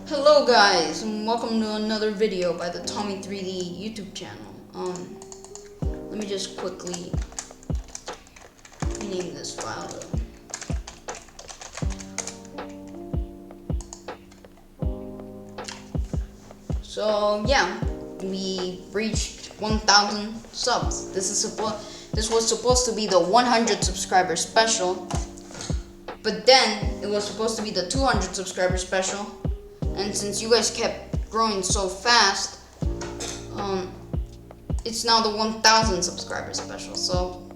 Hello guys, and welcome to another video by the Tommy 3D YouTube channel. Let me just quickly rename this file though. So yeah, we reached 1,000 subs. This was supposed to be the 100 subscriber special, but then it was supposed to be the 200 subscriber special. And since you guys kept growing so fast, it's now the 1,000 subscriber special. So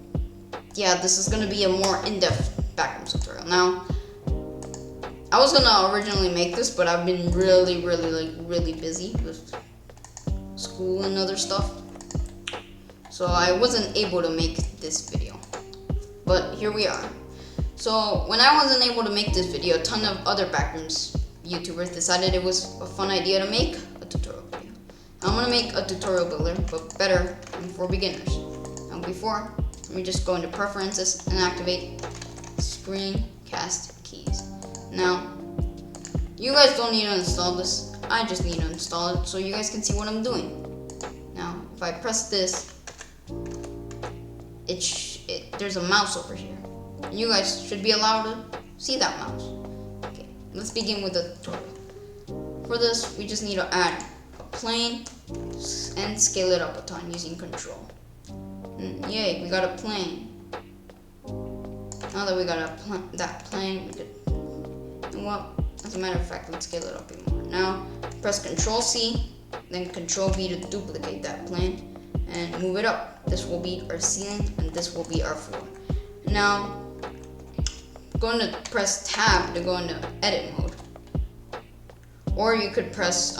yeah, this is gonna be a more in-depth Backrooms tutorial. Now, I was gonna originally make this, but I've been really busy with school and other stuff, so I wasn't able to make this video. But here we are. So when I wasn't able to make this video, a ton of other Backrooms YouTubers decided it was a fun idea to make a tutorial video. I'm gonna make a tutorial builder, but better and for beginners. Now before, let me just go into preferences and activate screencast keys. Now, you guys don't need to install this. I just need to install it so you guys can see what I'm doing. Now, if I press this, there's a mouse over here. You guys should be allowed to see that mouse. Let's begin with the tutorial. For this, we just need to add a plane and scale it up a ton using control. And yay, we got a plane. Now that we got that plane, we could, well, as a matter of fact, let's scale it up even more. Now, press Control C, then Control V to duplicate that plane and move it up. This will be our ceiling and this will be our floor. Now, going to press Tab to go into edit mode, or you could press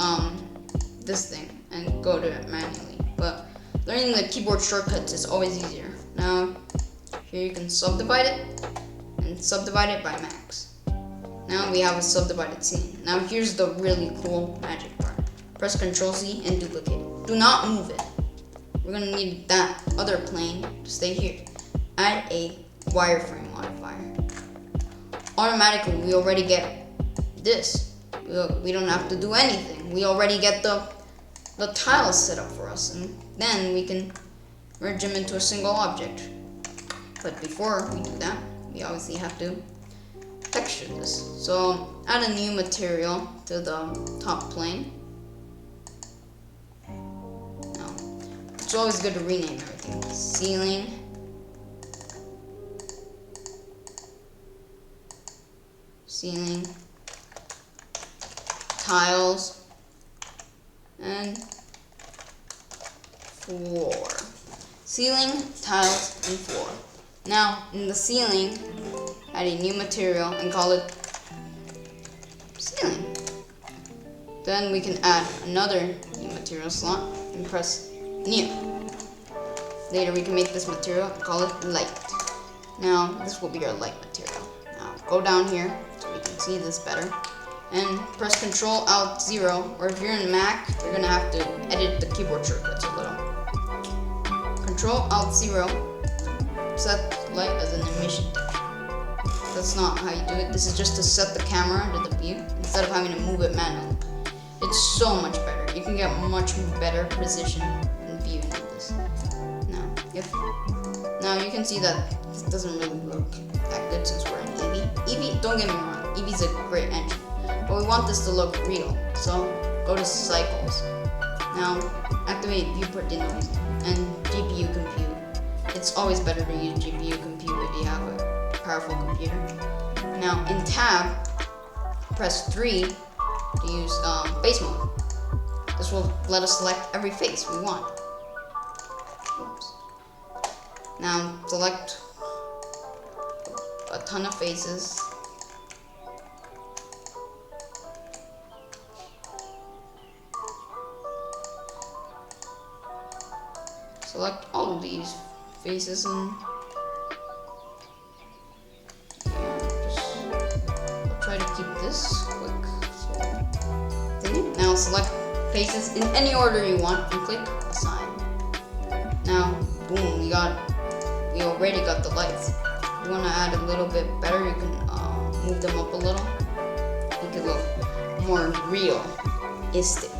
this thing and go to it manually, but learning the keyboard shortcuts is always easier. Now here you can subdivide it and subdivide it by max. Now we have a subdivided scene. Now here's the really cool magic part. Press Ctrl C and duplicate it. Do not move it. We're gonna need that other plane to stay here. Add a wireframe modifier. Automatically, we already get this. We don't have to do anything. We already get the tiles set up for us, and then we can merge them into a single object. But before we do that, we obviously have to texture this. So add a new material to the top plane. Now, it's always good to rename everything. Ceiling. Ceiling, tiles, and floor. Ceiling, tiles, and floor. Now, in the ceiling, add a new material and call it ceiling. Then we can add another new material slot and press new. Later, we can make this material and call it light. Now, this will be our light material. Now, go down here so we can see this better, and press Control Alt 0, or if you're in Mac, you're gonna have to edit the keyboard shortcuts a little. Control Alt 0, set light as an emission texture. That's not how you do it. This is just to set the camera to the view instead of having to move it manually. It's so much better. You can get much better precision in viewing of this. Now you can see that this doesn't really look that good since we're in Eevee. Eevee, don't get me wrong, Eevee's a great engine, but we want this to look real, so go to Cycles. Now, activate Viewport Denoise and GPU Compute. It's always better to use GPU Compute if you have a powerful computer. Now, in Tab, press 3 to use face mode. This will let us select every face we want. Oops. Now, select a ton of faces. Select all of these faces and I'll try to keep this quick. So, now select faces in any order you want and click Assign. Now, boom, we already got the lights. If you want to add a little bit better, you can move them up a little. make it look more realistic.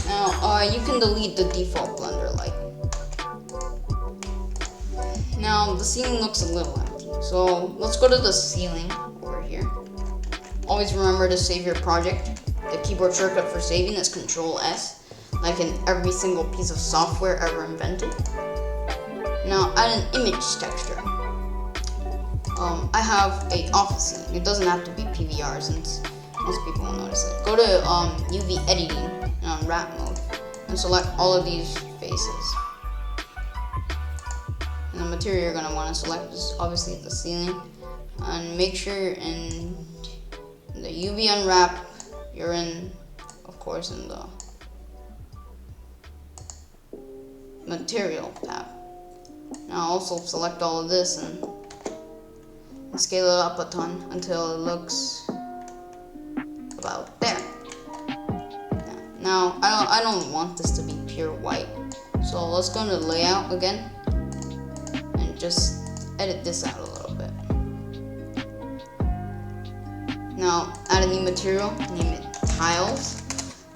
Now, you can delete the default blender light. Now, the ceiling looks a little empty, so let's go to the ceiling over here. Always remember to save your project. The keyboard shortcut for saving is Control S, like in every single piece of software ever invented. Now, add an image texture. I have a office scene. It doesn't have to be PVR since most people will notice it. Go to UV editing on wrap mode and select all of these faces. And the material you're going to want to select is obviously the ceiling. And make sure in the UV unwrap, you're in, of course, in the material tab. Now also select all of this and scale it up a ton until it looks about there. Now I don't want this to be pure white, so let's go into layout again and just edit this out a little bit. Now add a new material, name it tiles,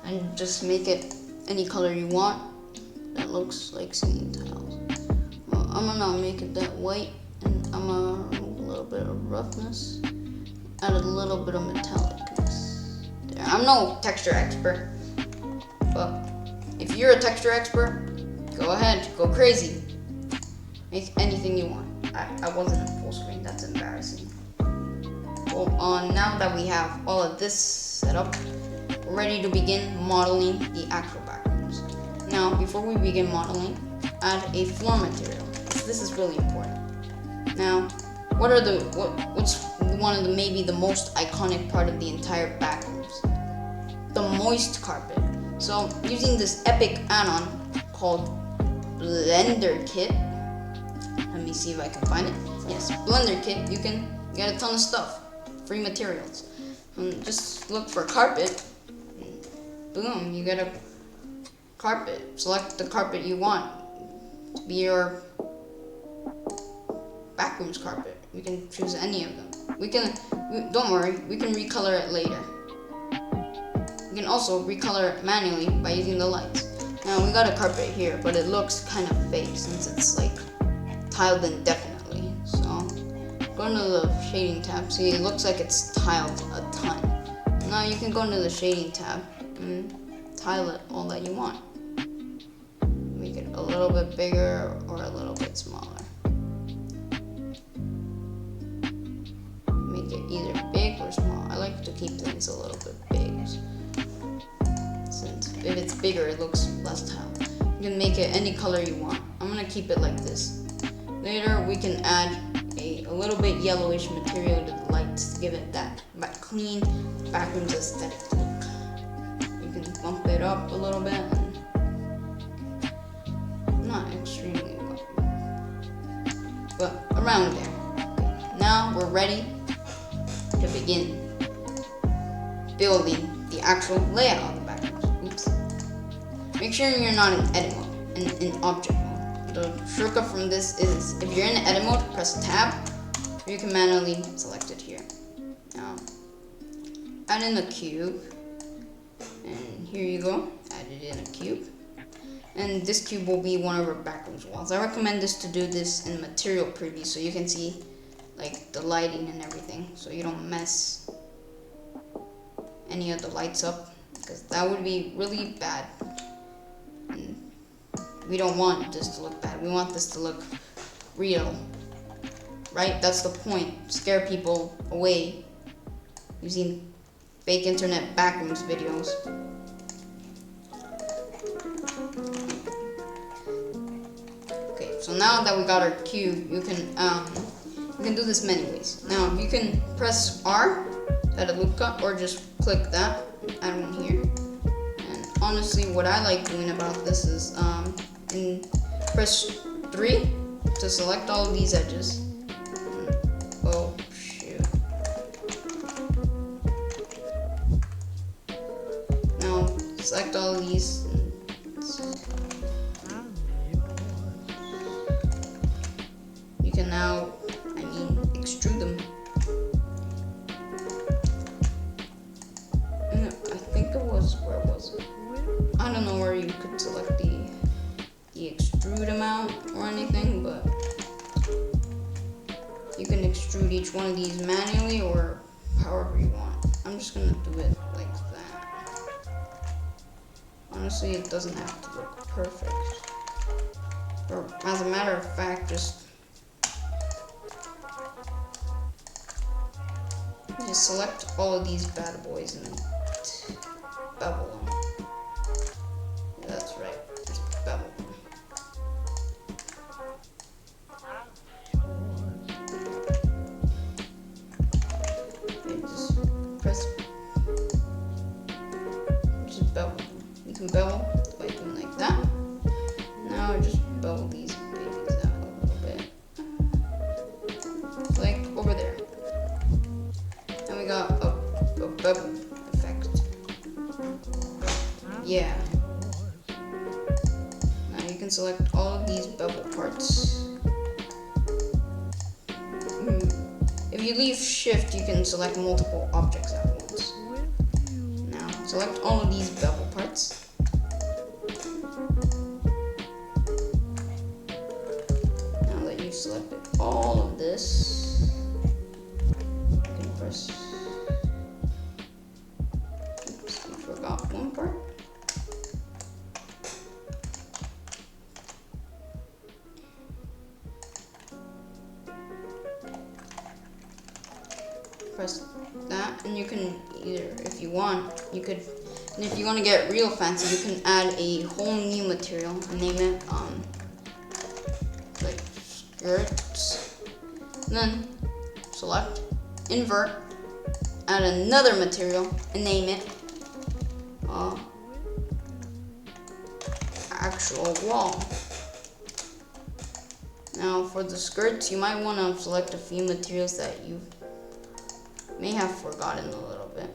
and just make it any color you want that looks like ceiling tiles. Well, I'm gonna make it that white, and I'm gonna remove a little bit of roughness, add a little bit of metallicness there. I'm no texture expert, but if you're a texture expert, go ahead, go crazy, make anything you want. I wasn't in full screen, that's embarrassing. Well, now that we have all of this set up, we're ready to begin modeling the actual backrooms. Now, before we begin modeling, add a floor material. This is really important. Now, what's one of the maybe the most iconic part of the entire backrooms? The moist carpet. So, using this epic add-on called Blender Kit. Let me see if I can find it. Yes, Blender Kit. You can get a ton of stuff, free materials. And just look for carpet. Boom, you get a carpet. Select the carpet you want to be your backrooms carpet. We can choose any of them. Don't worry, we can recolor it later. We can also recolor it manually by using the lights. Now we got a carpet here, but it looks kind of fake since it's like tiled indefinitely. So go into the shading tab. See, it looks like it's tiled a ton. Now you can go into the shading tab and tile it all that you want. Make it a little bit bigger or a little bit smaller. Make it either big or small. I like to keep things a little bit big, since if it's bigger it looks less tiled. You can make it any color you want. I'm gonna keep it like this. Later we can add a little bit yellowish material to the lights to give it that clean backrooms aesthetic look. You can bump it up a little bit, not extremely low, but around there. Okay. Now we're ready to begin building the actual layout of the backrooms. Oops. Make sure you're not in edit mode, in object mode. The shortcut from this is, if you're in edit mode, press tab, or you can manually select it here. Now, add in a cube, and here you go, add it in a cube. And this cube will be one of our backrooms walls. I recommend this to do this in material preview so you can see like the lighting and everything, so you don't mess any of the lights up, because that would be really bad. And we don't want this to look bad. We want this to look real, right? That's the point. Scare people away using fake internet backrooms videos. Okay, so now that we got our cube, you can do this many ways. Now you can press R to add a loop cut, or just click that, add one here. And honestly, what I like doing about this is press 3 to select all of these edges. Oh shoot. Now select all of these. You can now, extrude them. you could select the extrude amount or anything, but you can extrude each one of these manually or however you want. I'm just gonna do it like that. Honestly, it doesn't have to look perfect. Or as a matter of fact, just select all of these bad boys and bevel them. That's right, just bevel them. Okay, just bevel them. You can bevel by doing like that. Now just bevel these babies out a little bit, like over there. And we got a bevel effect. Yeah. Now you can select all of these bevel parts. If you leave shift, you can select multiple objects at once. Now select all of these bevel parts. Now that you've selected all of this, you can press. Oops, we forgot one part. Press that, and you can either, if you want, you could, and if you want to get real fancy, you can add a whole new material and name it like skirts. And then select, invert, add another material and name it actual wall. Now for the skirts, you might want to select a few materials that you may have forgotten a little bit.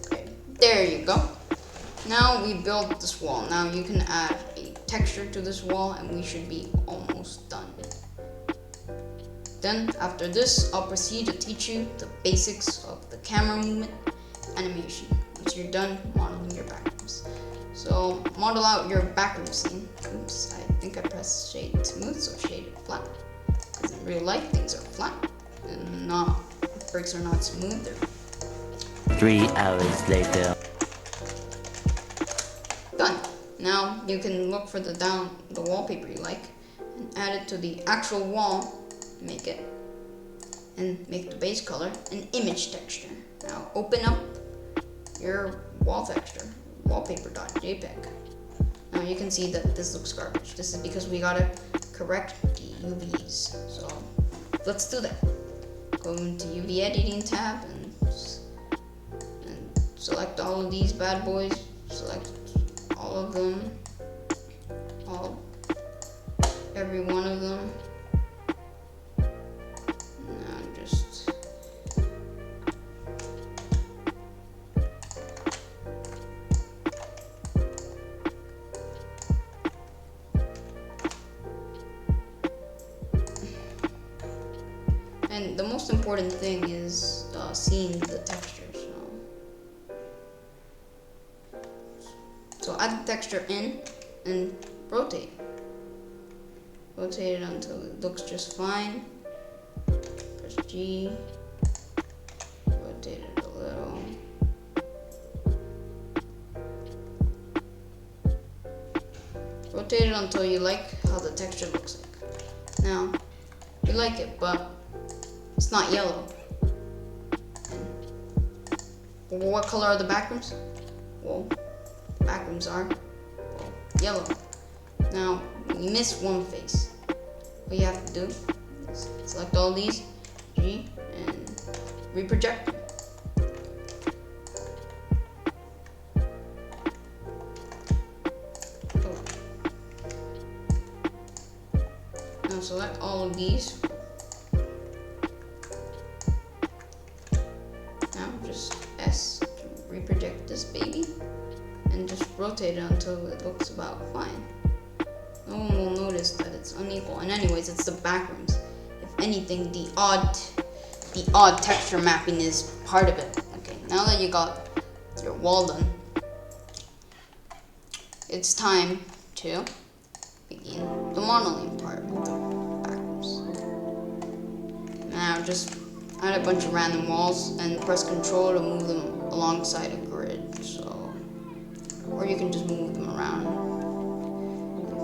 Okay, there you go. Now we built this wall. Now you can add a texture to this wall and we should be almost done. Then, after this, I'll proceed to teach you the basics of the camera movement animation once you're done modeling your backrooms. So, model out your backroom scene. Oops, I think I pressed shade smooth, so shade it flat. Because in real life, things are flat and bricks are not smooth. They're 3 hours later. Done. Now you can look for the wallpaper you like and add it to the actual wall. Make it and make the base color an image texture. Now open up your wall texture, wallpaper.jpg. Now you can see that this looks garbage. This is because we gotta correct the UVs. So let's do that. Go into UV editing tab and select all of these bad boys. Select all of them, every one of them. And the most important thing is seeing the texture. So add the texture in and rotate. Rotate it until it looks just fine. Press G. Rotate it a little. Rotate it until you like how the texture looks like. Now, you like it, but it's not yellow. And what color are the backrooms? Well, the backrooms are yellow. Now, you miss one face. What you have to do is select all these, G, and reproject them. Now select all of these. Now just S to reproject this baby, and and just rotate it until it looks about fine. No one will notice that it's unequal. And anyways, it's the backrooms. If anything, the odd texture mapping is part of it. Okay, now that you got your wall done, it's time to begin the modeling part of the backrooms. Now just add a bunch of random walls and press Control to move them alongside a grid. So, or you can just move them around.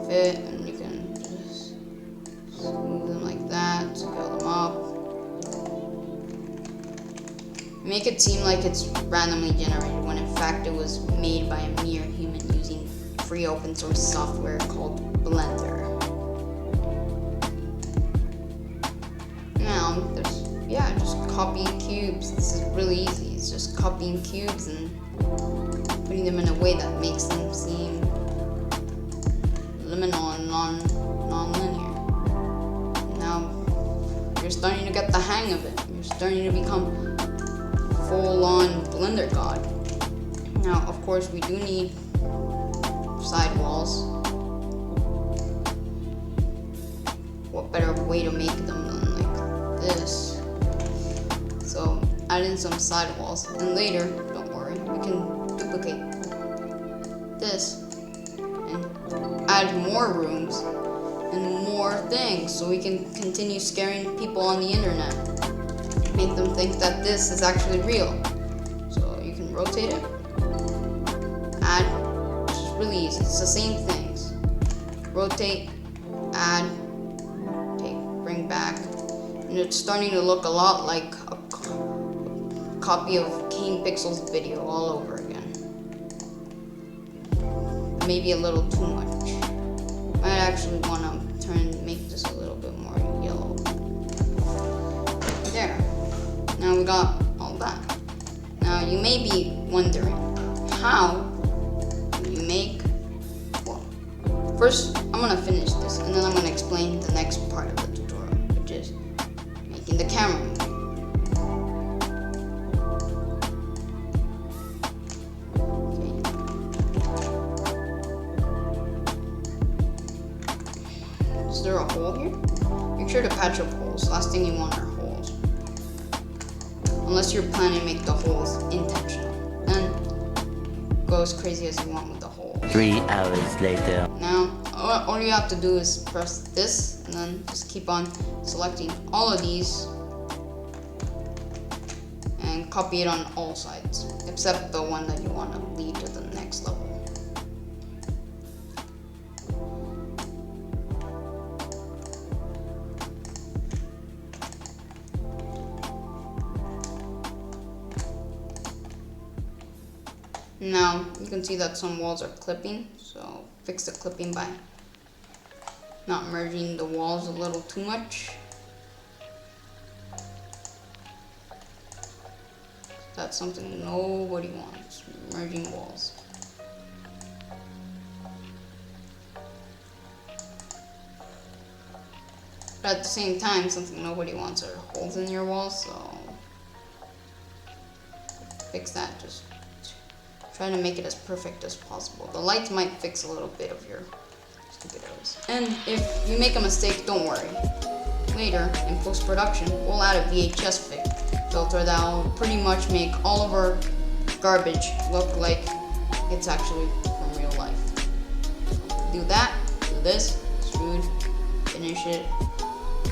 Fit, and you can just move them like that, scale them up. Make it seem like it's randomly generated when in fact it was made by a mere human using free open source software called Blender. Now, just copying cubes. This is really easy. It's just copying cubes and putting them in a way that makes them seem liminal and non-linear. Now, you're starting to get the hang of it. You're starting to become full-on Blender god. Now, of course, we do need side walls. What better way to make them than like this? So, add in some side walls, and later, don't worry, we can duplicate this and add more rooms and more things so we can continue scaring people on the internet. Make them think that this is actually real. So you can rotate it, add, which is really easy. It's the same things. Rotate, add, take, bring back. And it's starting to look a lot like a copy of Kane Pixel's video all over again. Maybe a little too much. Might actually want to make this a little bit more yellow. There. Now we got all that. Now you may be wondering, how do you make, well, first I'm gonna finish this and then I'm gonna explain the next part of the tutorial, which is making the camera move. Is there a hole here? Make sure to patch up holes. Last thing you want are holes. Unless you're planning to make the holes intentional. Then go as crazy as you want with the hole. 3 hours later. Now, all you have to do is press this and then just keep on selecting all of these and copy it on all sides, except the one that you want to lead to the next level. Now, you can see that some walls are clipping, so fix the clipping by not merging the walls a little too much. That's something nobody wants, merging walls. But at the same time, something nobody wants are holes in your walls, so fix that. Just try to make it as perfect as possible. The lights might fix a little bit of your stupid errors. And if you make a mistake, don't worry. Later, in post-production, we'll add a VHS filter that will pretty much make all of our garbage look like it's actually from real life. Do that, do this, extrude, finish it,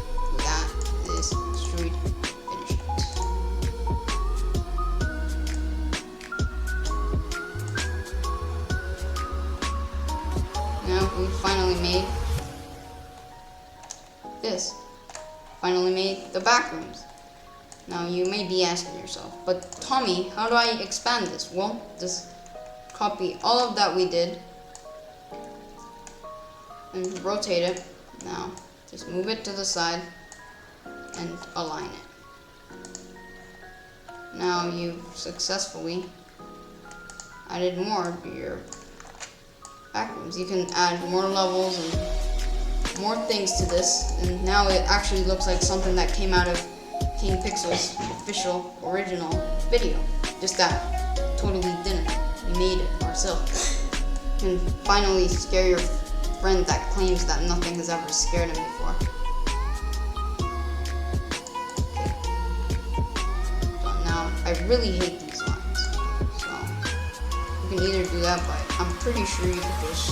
do that, this, extrude, finish it. Now we finally made this. Finally made the backrooms. Now you may be asking yourself, but Tommy, how do I expand this? Well, just copy all of that we did and rotate it. Now just move it to the side and align it. Now you've successfully added more to your backrooms. You can add more levels and more things to this, and now it actually looks like something that came out of Kane Pixel's official original video. Just that totally didn't. We made it ourselves. can finally scare your friend that claims that nothing has ever scared him before. Okay. So now, I really hate these lines. So, you can either do that, but I'm pretty sure you could just...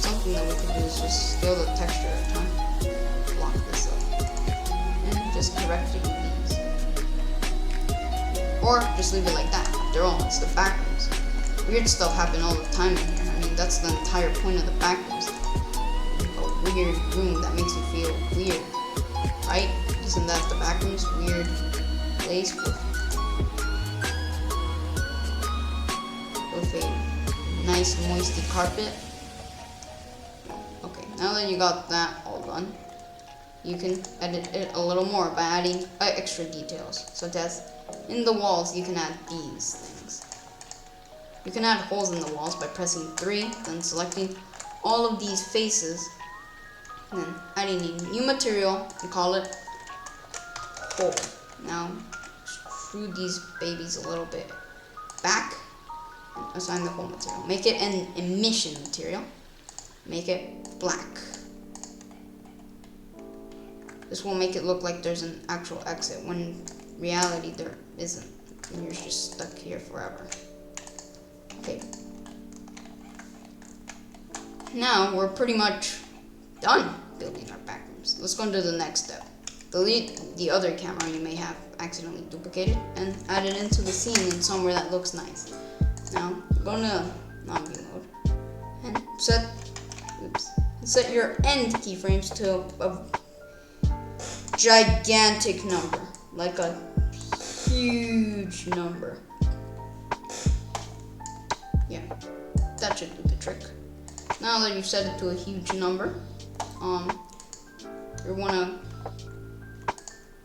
Something that we could do is just scale the texture at a time. Block this up. And just correct it with these. Or just leave it like that. After all, it's the Backrooms. Weird stuff happen all the time in here. I mean, that's the entire point of the Backrooms. A weird room that makes you feel weird, right? Isn't that the Backrooms? Weird place with a nice moisty carpet. Okay, now that you got that all done, you can edit it a little more by adding extra details, such as in the walls you can add these things. You can add holes in the walls by pressing 3, then selecting all of these faces, and then adding a new material and call it hole. Now extrude these babies a little bit back and assign the hole material. Make it an emission material. Make it black. This will make it look like there's an actual exit when in reality there isn't, and you're just stuck here forever. Okay. Now we're pretty much done building our Backrooms. Let's go into the next step. Delete the other camera you may have accidentally duplicated and add it into the scene in somewhere that looks nice. Now go into non-view mode and set your end keyframes to a gigantic number, like a huge number. Yeah, that should do the trick. Now that you've set it to a huge number,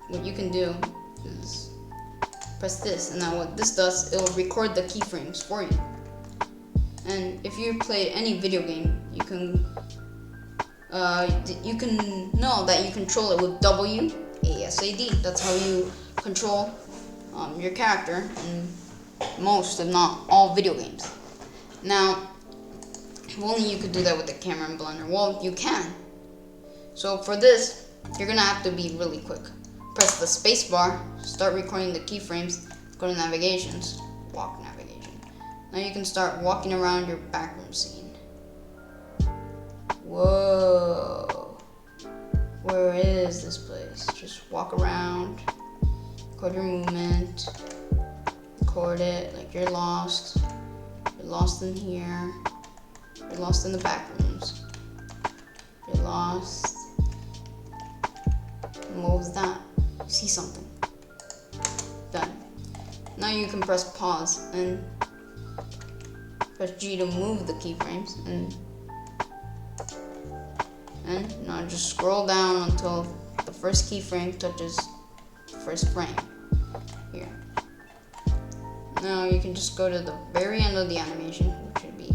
what you can do is press this, and now what this does, it'll record the keyframes for you. And if you played any video game, you can know that you control it with WASD. That's how you control your character in most, if not all, video games. Now, if only you could do that with the camera in Blender. Well, you can. So for this, you're gonna have to be really quick. Press the space bar, start recording the keyframes, go to navigations, walk navigation. Now you can start walking around your backroom scene. Whoa. Where is this place? Just walk around, record your movement, record it like you're lost. You're lost in here. You're lost in the Backrooms. You're lost. And what was that? You see something. Done. Now you can press pause and press G to move the keyframes, and now just scroll down until the first keyframe touches the first frame. Here. Now you can just go to the very end of the animation, which would be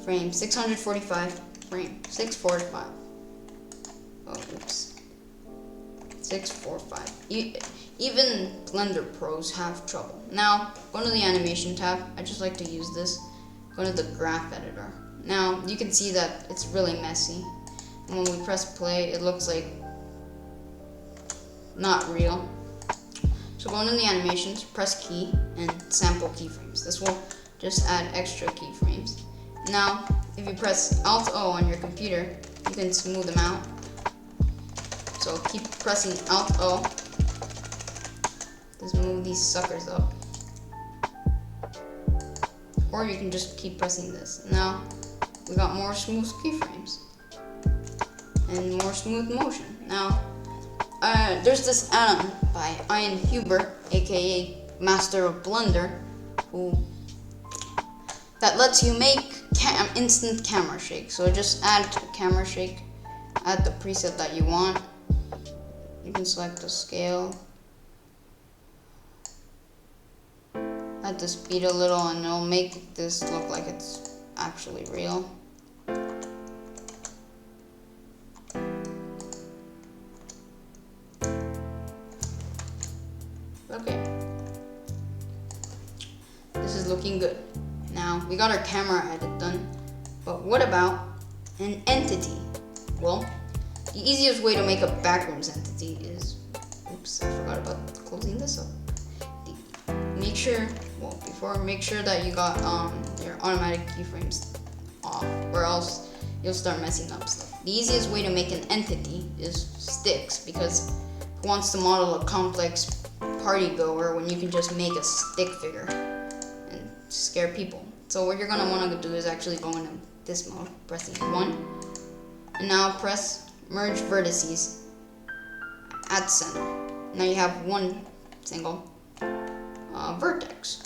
frame 645, frame 645. Oh, oops. 645. Even Blender pros have trouble. Now, go to the animation tab. I just like to use this. Go to the graph editor. Now, you can see that it's really messy. And when we press play, it looks like not real. So go into the animations, press key, and sample keyframes. This will just add extra keyframes. Now, if you press Alt-O on your computer, you can smooth them out. So keep pressing Alt-O. Just move these suckers up. Or you can just keep pressing this. Now, we got more smooth keyframes. And more smooth motion. Now, there's this addon by Ian Huber, aka Master of Blender, that lets you make instant camera shake. So just add camera shake, add the preset that you want. You can select the scale, add the speed a little, and it'll make this look like it's actually real. Okay. This is is looking good. Now we got our camera edit done, but what about an entity? Well, the easiest way to make a Backrooms entity is, oops, I forgot about closing this up. Make sure that you got your automatic keyframes off, or else you'll start messing up stuff. The easiest way to make an entity is sticks, because who wants to model a complex party goer when you can just make a stick figure and scare people? So what you're gonna want to do is actually go into this mode, pressing 1, and now press merge vertices at center. Now you have one single vertex.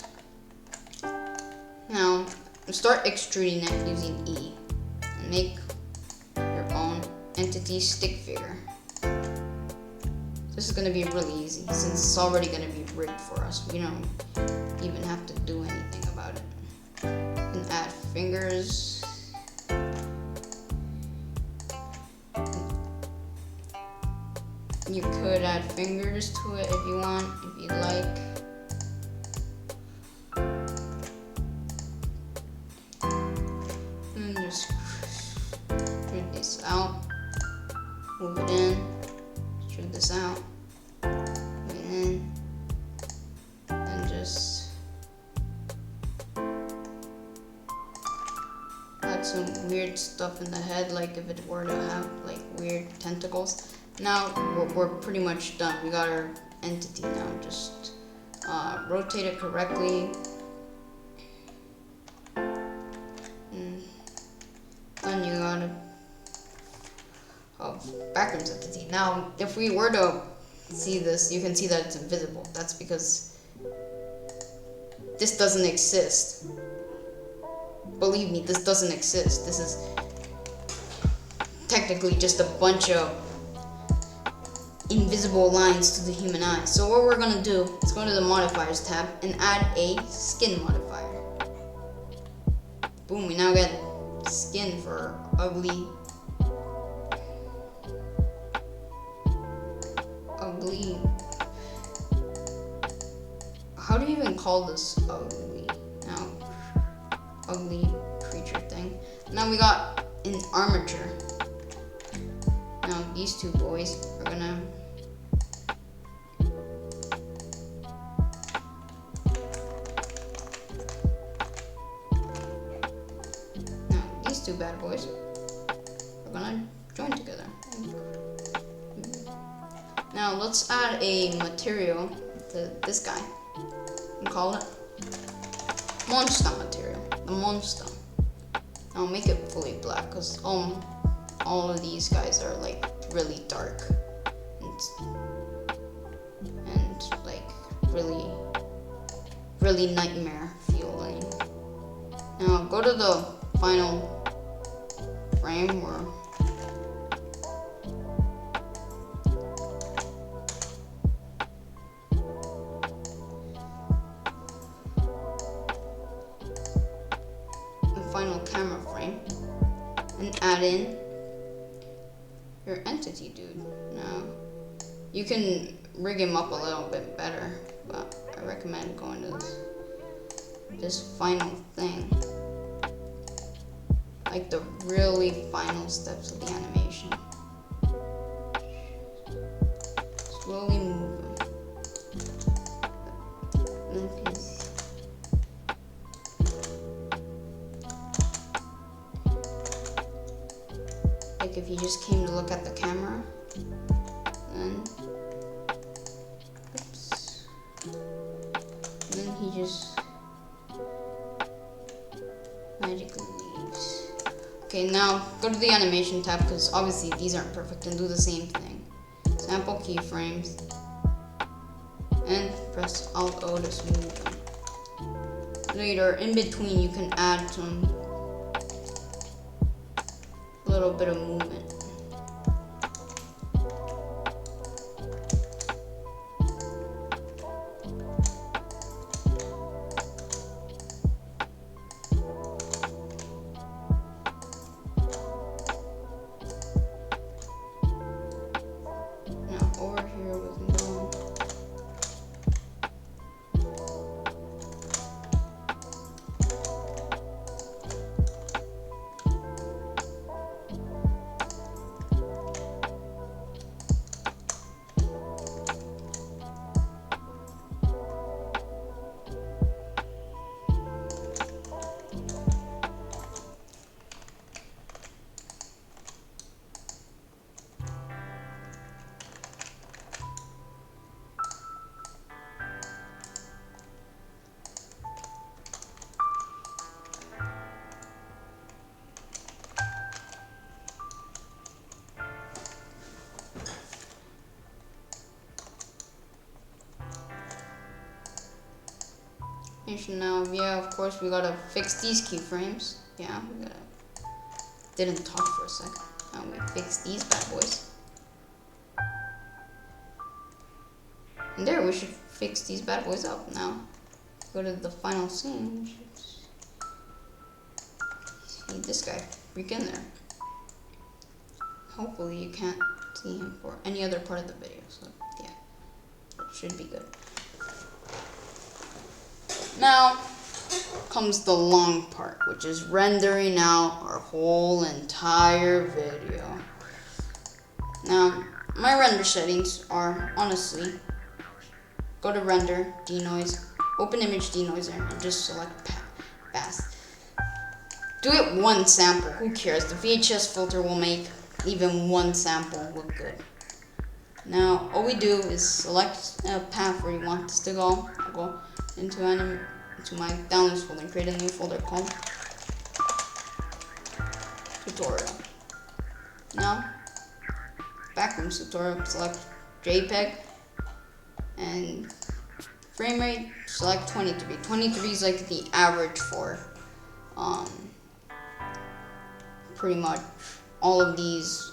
Now start extruding it using E and make your own entity stick figure. This is going to be really easy since it's already going to be rigged for us. We don't even have to do anything about it. And add fingers. You could add fingers to it if you want, if you like. And just extrude this out, move it in, extrude this out, move it in, and just add some weird stuff in the head, like if it were to have like weird tentacles. Now we're pretty much done. We got our entity now. Just rotate it correctly. And then you got a Backrooms entity. Now, if we were to see this, you can see that it's invisible. That's because this doesn't exist. Believe me, this doesn't exist. This is technically just a bunch of invisible lines to the human eye. So what we're gonna do is go to the modifiers tab and add a skin modifier. Boom, we now get skin for ugly. How do you even call this ugly? Now, ugly creature thing. Now we got an armature. Now these two boys are gonna two bad boys are gonna join together. Now let's add a material to this guy and call it monster material. The monster. Now make it fully black because all of these guys are like really dark and like really nightmare feeling. Now go to the final frame or the final camera frame and add in your entity dude. Now you can rig him up a little bit better, but I recommend going to this final thing. Like the really final steps of the animation. Slowly move him. Like if he just came to look at the camera, then oops. And then he just magically leaves. Okay, now go to the animation tab because obviously these aren't perfect and do the same thing. Sample keyframes and press Alt O to smooth them. Later, in between, you can add some little bit of movement. Over here with no. animation now. Yeah, of course we gotta fix these keyframes. Yeah, we gotta. Didn't talk for a sec. Now we fix these bad boys. And there, we should fix these bad boys up now. Go to the final scene. We should see this guy freak in there. Hopefully you can't see him for any other part of the video. So yeah, it should be good. Now comes the long part, which is rendering out our whole entire video. Now, my render settings are, honestly, go to render, denoise, open image denoiser, and just select fast. Do it one sample, who cares? The VHS filter will make even one sample look good. Now, all we do is select a path where you want this to go. I'll go into my downloads folder and create a new folder called tutorial. Now, Backrooms tutorial, select JPEG and frame rate, select 23. 23 is like the average for pretty much all of these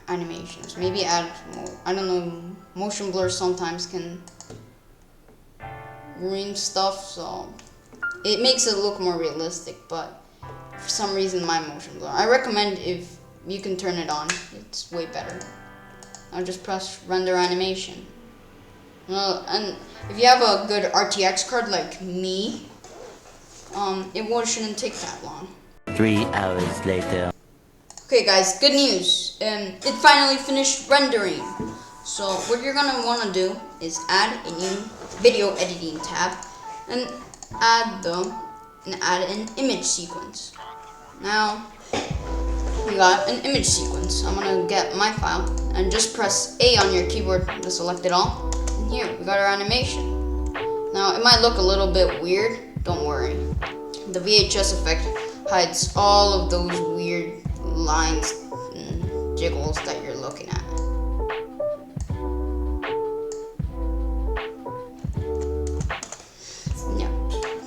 animations. Maybe add more, I don't know, motion blur sometimes can ruin stuff, so it makes it look more realistic, but for some reason my motion blur, I recommend if you can turn it on, it's way better. I'll just press render animation. And if you have a good RTX card like me, it shouldn't take that long. 3 hours later. Okay guys, good news. It finally finished rendering. So what you're gonna want to do is add a new video editing tab and add an image sequence. Now we got an image sequence. I'm gonna get my file and just press A on your keyboard to select it all. And here we got our animation. Now it might look a little bit weird. Don't worry. The VHS effect hides all of those weird lines and jiggles that you're looking at.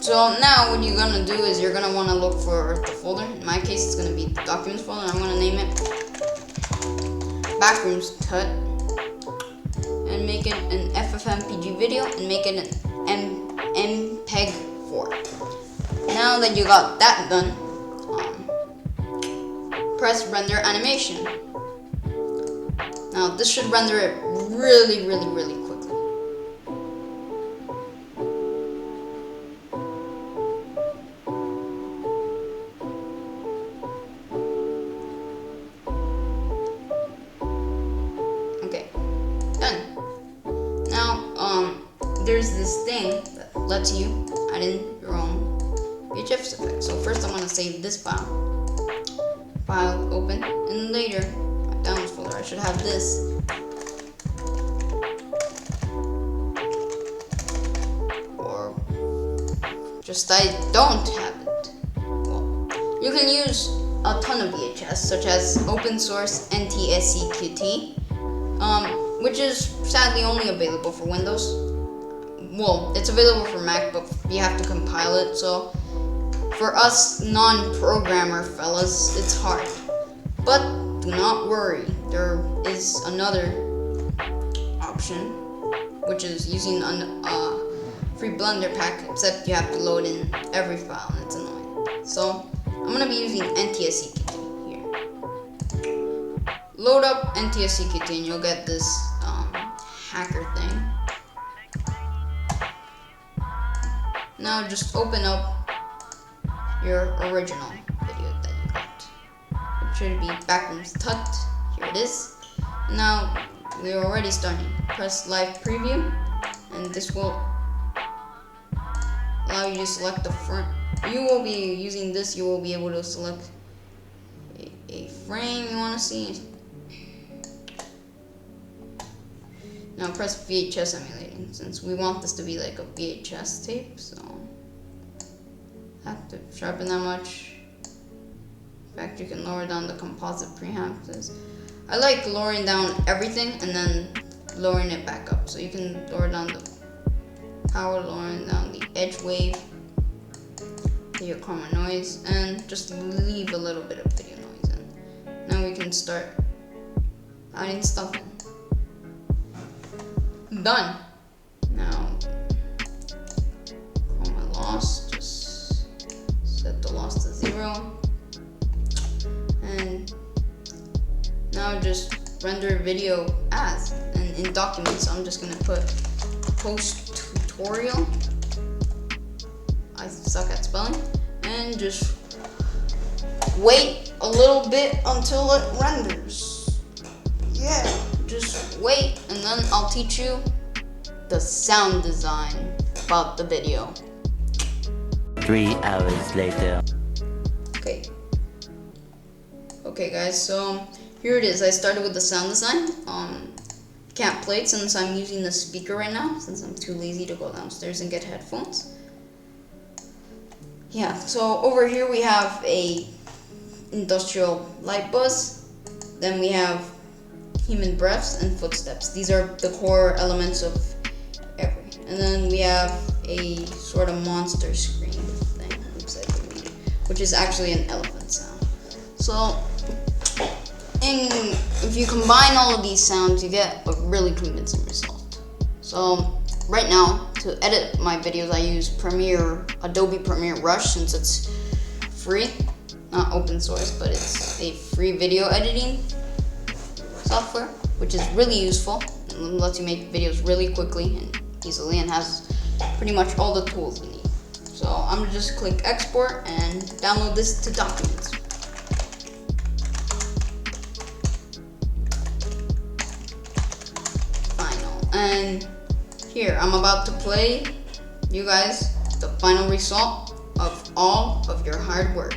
So now what you're gonna do is you're gonna wanna look for the folder. In my case, it's gonna be the documents folder. I'm gonna name it Backrooms Tut and make it an FFmpeg video and make it an MPEG 4. Now that you got that done, press render animation. Now this should render it really quickly. Okay, done. Now there's this thing that lets you add in your own VHS effect. So first I'm gonna save this file, open, and later my downloads folder, I should have this. Or just I don't have it. Well, you can use a ton of VHS, such as open source NTSCQT, which is sadly only available for Windows. Well, it's available for Mac, but you have to compile it, so for us non-programmer fellas, it's hard. But do not worry, there is another option, which is using a free Blender pack, except you have to load in every file and it's annoying. So I'm gonna be using NTSCQT here. Load up NTSCQT and you'll get this hacker thing. Now just open up your original video that you got. It should be Backrooms Tut. Here it is. Now we're already starting. Press live preview, and this will allow you to select the front. You will be using this. You will be able to select a frame you want to see. Now press VHS emulating, since we want this to be like a VHS tape, so have to sharpen that much. In fact, you can lower down the composite preamps. I like lowering down everything and then lowering it back up, so you can lower down the power, lowering down the edge wave, your chroma noise, and just leave a little bit of video noise in. Now we can start adding stuff in. Done. Now, chroma loss, just set the loss to 0. And now just render video as, and in documents I'm just gonna put post tutorial. I suck at spelling. And just wait a little bit until it renders. Yeah, just wait, and then I'll teach you the sound design about the video. 3 hours later. Okay guys, so here it is. I started with the sound design. Can't play it since I'm using the speaker right now, since I'm too lazy to go downstairs and get headphones. Yeah, so over here we have a industrial light buzz. Then we have human breaths and footsteps. These are the core elements of every. And then we have a sort of monster scream thing, which is actually an elephant sound. So, if you combine all of these sounds, you get a really convincing result. So, right now, to edit my videos, I use Adobe Premiere Rush, since it's free, not open source, but it's a free video editing software, which is really useful and lets you make videos really quickly and easily, and has pretty much all the tools you need. So I'm gonna just click export and download this to documents. Final. And here I'm about to play you guys the final result of all of your hard work.